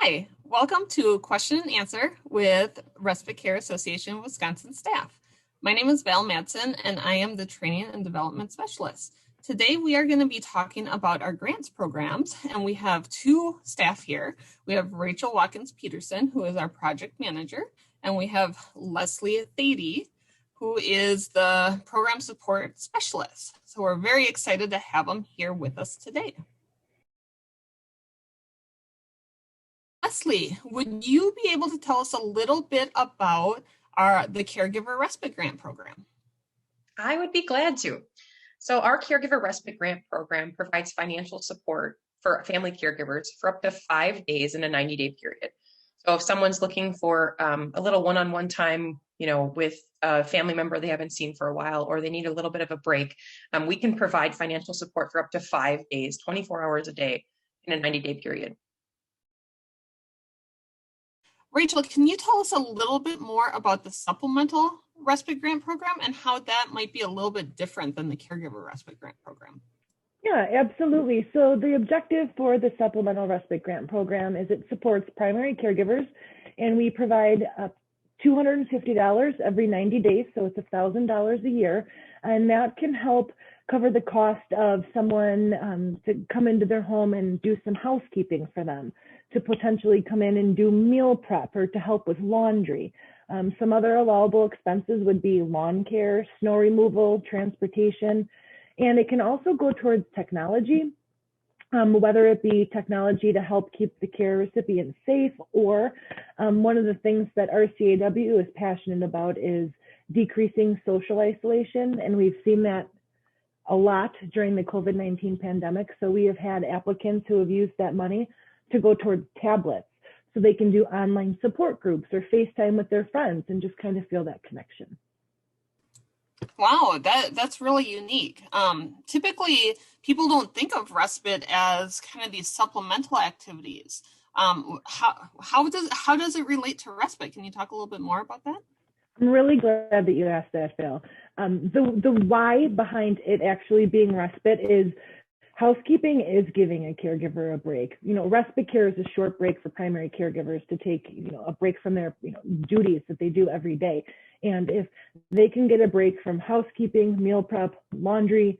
Hi, welcome to Question and Answer with Respite Care Association Wisconsin staff. My name is Val Madsen and I am the Training and Development Specialist. Today we are going to be talking about our grants programs, and we have two staff here. We have Rachel Watkins-Petersen, who is our project manager, and we have Leslie Thede, who is the program support specialist. So we're very excited to have them here with us today. Leslie, would you be able to tell us a little bit about the Caregiver Respite Grant Program? I would be glad to. So our Caregiver Respite Grant Program provides financial support for family caregivers for up to 5 days in a 90-day period. So if someone's looking for a little one-on-one time, with a family member they haven't seen for a while, or they need a little bit of a break, we can provide financial support for up to 5 days, 24 hours a day in a 90-day period. Rachel, can you tell us a little bit more about the Supplemental Respite Grant Program and how that might be a little bit different than the Caregiver Respite Grant Program? Yeah, absolutely. So the objective for the Supplemental Respite Grant Program is it supports primary caregivers, and we provide $250 every 90 days, so it's $1,000 a year, and that can help cover the cost of someone to come into their home and do some housekeeping for them, to potentially come in and do meal prep or to help with laundry. Some other allowable expenses would be lawn care, snow removal, transportation, and it can also go towards technology, whether it be technology to help keep the care recipient safe, or one of the things that RCAW is passionate about is decreasing social isolation, and we've seen that a lot during the COVID-19 pandemic. So we have had applicants who have used that money to go towards tablets so they can do online support groups or FaceTime with their friends and just kind of feel that connection. Wow, that's really unique. Typically, people don't think of respite as kind of these supplemental activities. How does it relate to respite? Can you talk a little bit more about that? I'm really glad that you asked that, Phil. The why behind it actually being respite is housekeeping is giving a caregiver a break. Respite care is a short break for primary caregivers to take, a break from their, duties that they do every day. And if they can get a break from housekeeping, meal prep, laundry,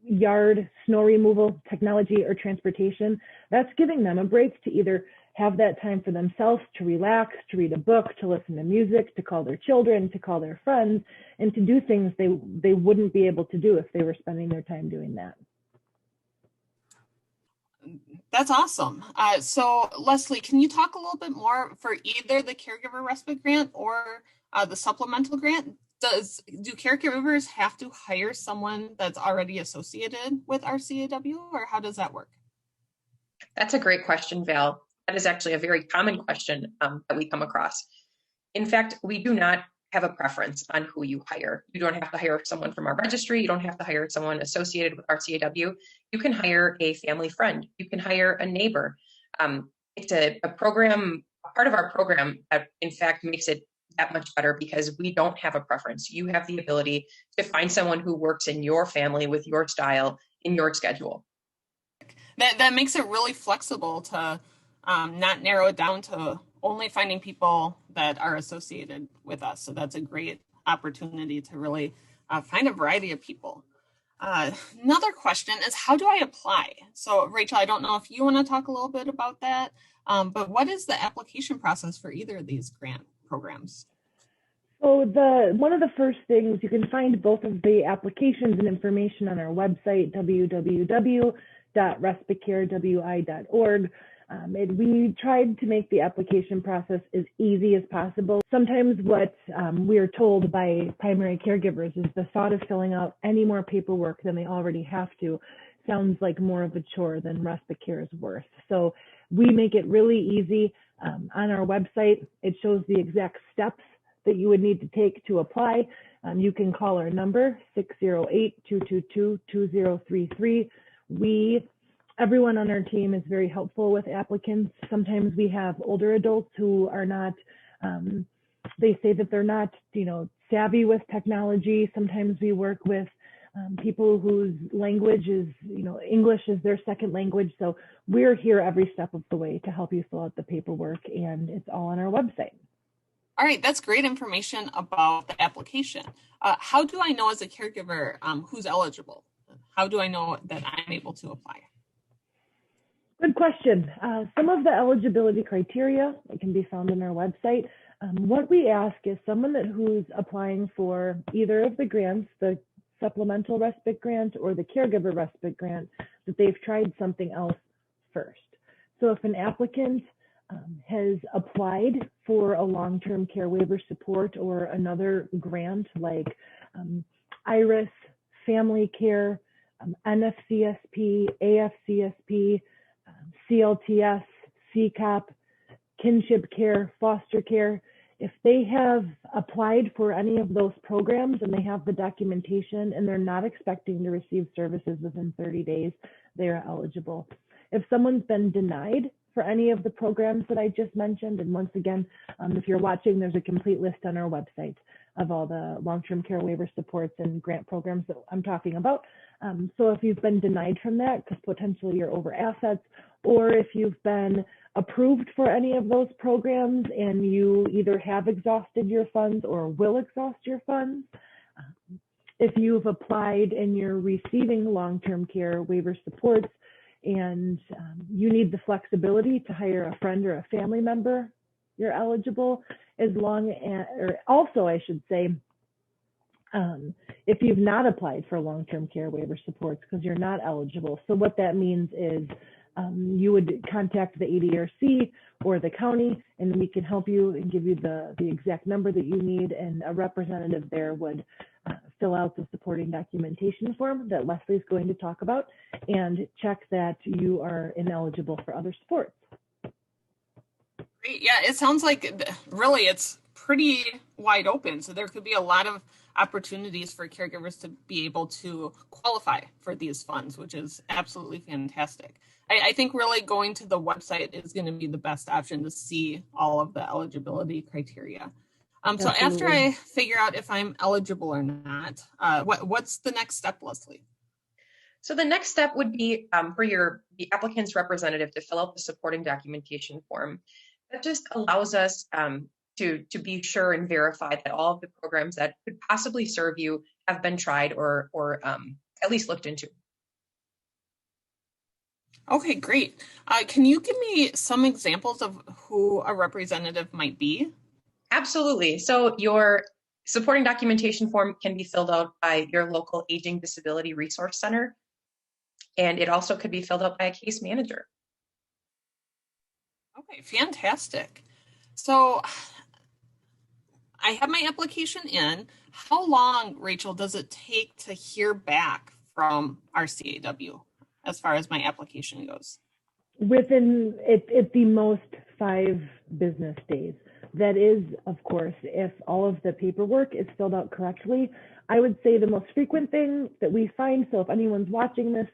yard, snow removal, technology, or transportation, that's giving them a break to either have that time for themselves, to relax, to read a book, to listen to music, to call their children, to call their friends, and to do things they wouldn't be able to do if they were spending their time doing that. That's awesome. So Leslie, can you talk a little bit more for either the Caregiver Respite Grant or the Supplemental Grant? Do caregivers have to hire someone that's already associated with RCAW, or how does that work? That's a great question, Val. That is actually a very common question that we come across. In fact, we do not have a preference on who you hire. You don't have to hire someone from our registry. You don't have to hire someone associated with RCAW. You can hire a family friend. You can hire a neighbor. It's a program, part of our program that in fact makes it that much better because we don't have a preference. You have the ability to find someone who works in your family with your style in your schedule. That makes it really flexible to not narrow it down to only finding people that are associated with us. So that's a great opportunity to really find a variety of people. Another question is, how do I apply? So Rachel, I don't know if you want to talk a little bit about that, but what is the application process for either of these grant programs? So one of the first things, you can find both of the applications and information on our website, www.respitecarewi.org. We tried to make the application process as easy as possible. Sometimes what we are told by primary caregivers is the thought of filling out any more paperwork than they already have to sounds like more of a chore than respite care is worth. So we make it really easy. On our website, it shows the exact steps that you would need to take to apply. You can call our number, 608-222-2033. Everyone on our team is very helpful with applicants. Sometimes we have older adults who are not, they say that they're not, savvy with technology. Sometimes we work with people whose language is, English is their second language. So we're here every step of the way to help you fill out the paperwork, and it's all on our website. All right, that's great information about the application. How do I know as a caregiver who's eligible? How do I know that I'm able to apply? Good question. Some of the eligibility criteria can be found on our website. What we ask is someone who's applying for either of the grants, the Supplemental Respite Grant or the Caregiver Respite Grant, that they've tried something else first. So if an applicant has applied for a long-term care waiver support or another grant like IRIS, Family Care, NFCSP, AFCSP, CLTS, CCOP, kinship care, foster care, if they have applied for any of those programs and they have the documentation and they're not expecting to receive services within 30 days, they are eligible. If someone's been denied for any of the programs that I just mentioned, and once again, if you're watching, there's a complete list on our website of all the long-term care waiver supports and grant programs that I'm talking about. So if you've been denied from that because potentially you're over assets, or if you've been approved for any of those programs and you either have exhausted your funds or will exhaust your funds, if you've applied and you're receiving long-term care waiver supports and you need the flexibility to hire a friend or a family member, you're eligible. As long as, or also I should say, if you've not applied for long-term care waiver supports because you're not eligible. So what that means is you would contact the ADRC or the county, and we can help you and give you the exact number that you need, and a representative there would fill out the supporting documentation form that Leslie's going to talk about and check that you are ineligible for other supports. Great. Yeah, it sounds like really it's pretty wide open. So there could be a lot of opportunities for caregivers to be able to qualify for these funds, which is absolutely fantastic. I think really going to the website is going to be the best option to see all of the eligibility criteria. So after I figure out if I'm eligible or not, what's the next step, Leslie? So the next step would be for the applicant's representative to fill out the supporting documentation form. That just allows us to be sure and verify that all of the programs that could possibly serve you have been tried or at least looked into. Okay, great. Can you give me some examples of who a representative might be? Absolutely. So your supporting documentation form can be filled out by your local Aging Disability Resource Center, and it also could be filled out by a case manager. Okay, fantastic. So I have my application in. How long, Rachel, does it take to hear back from RCAW as far as my application goes? Within at the most 5 business days. That is, of course, if all of the paperwork is filled out correctly. I would say the most frequent thing that we find, so if anyone's watching this,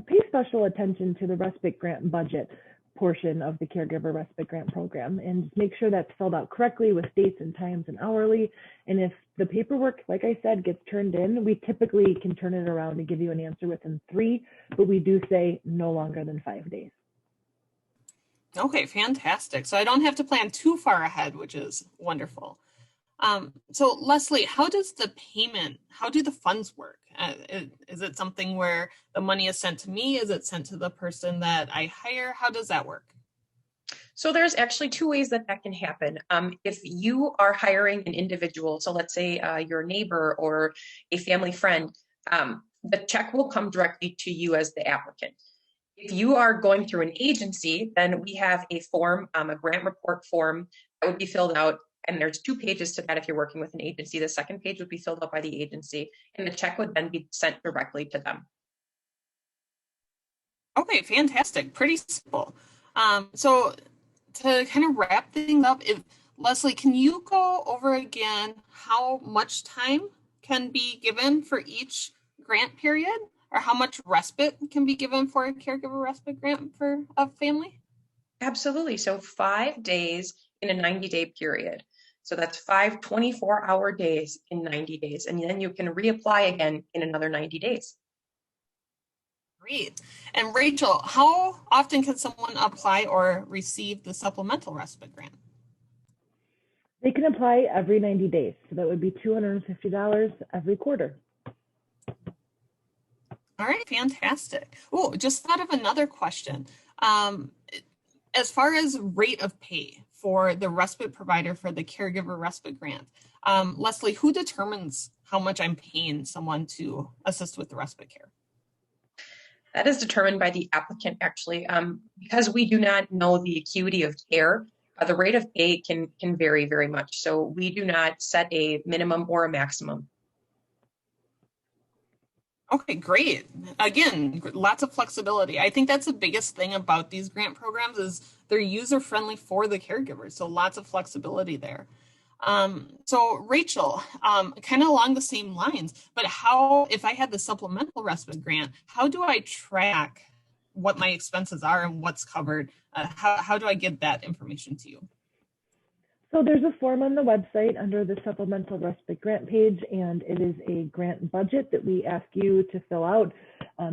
pay special attention to the respite grant budget portion of the Caregiver Respite Grant program and make sure that's filled out correctly with dates and times and hourly. And if the paperwork, like I said, gets turned in, we typically can turn it around and give you an answer within 3, but we do say no longer than 5 days. Okay, fantastic. So I don't have to plan too far ahead, which is wonderful. So Leslie, how do the funds work? Is it something where the money is sent to me? Is it sent to the person that I hire? How does that work? So there's actually 2 ways that can happen. If you are hiring an individual, so let's say your neighbor or a family friend, the check will come directly to you as the applicant. If you are going through an agency, then we have a form, a grant report form that would be filled out. And there's 2 pages to that if you're working with an agency. The second page would be filled out by the agency, and the check would then be sent directly to them. Okay, fantastic. Pretty simple. So to kind of wrap things up, Leslie, can you go over again how much time can be given for each grant period, or how much respite can be given for a caregiver respite grant for a family? Absolutely. So 5 days in a 90-day period. So that's 5 24-hour days in 90 days. And then you can reapply again in another 90 days. Great. And Rachel, how often can someone apply or receive the supplemental respite grant? They can apply every 90 days. So that would be $250 every quarter. All right, fantastic. Oh, just thought of another question. As far as rate of pay for the respite provider for the Caregiver Respite Grant, Leslie, who determines how much I'm paying someone to assist with the respite care? That is determined by the applicant, actually. Because we do not know the acuity of care, the rate of pay can vary very much. So we do not set a minimum or a maximum. Okay, great. Again, lots of flexibility. I think that's the biggest thing about these grant programs is they're user-friendly for the caregivers. So lots of flexibility there. So Rachel, kind of along the same lines, but how, if I had the supplemental respite grant, how do I track what my expenses are and what's covered? How do I get that information to you? So there's a form on the website under the Supplemental Respite Grant page, and it is a grant budget that we ask you to fill out. As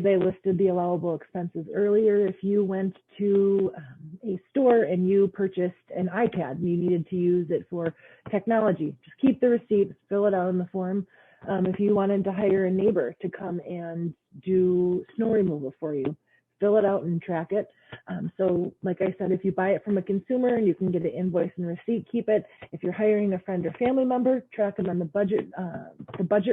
I listed the allowable expenses earlier, if you went to a store and you purchased an iPad and you needed to use it for technology, just keep the receipt, fill it out on the form. If you wanted to hire a neighbor to come and do snow removal for you, fill it out and track it. So like I said, if you buy it from a consumer and you can get an invoice and receipt, keep it. If you're hiring a friend or family member, track them on the budget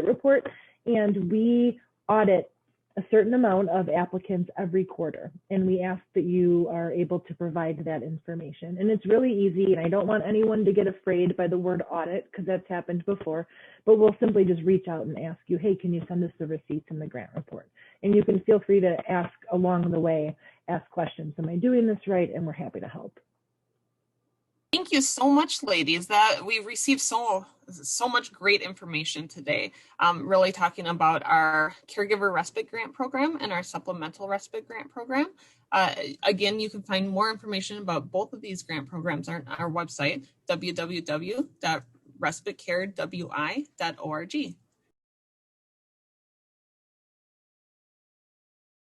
report. And we audit a certain amount of applicants every quarter. And we ask that you are able to provide that information. And it's really easy. And I don't want anyone to get afraid by the word audit because that's happened before, but we'll simply just reach out and ask you, hey, can you send us the receipts and the grant report? And you can feel free to ask along the way, ask questions. Am I doing this right? And we're happy to help. Thank you so much, ladies. That we received so much great information today. Really talking about our Caregiver Respite Grant Program and our Supplemental Respite Grant Program. Again, you can find more information about both of these grant programs on our website, www.respitecarewi.org.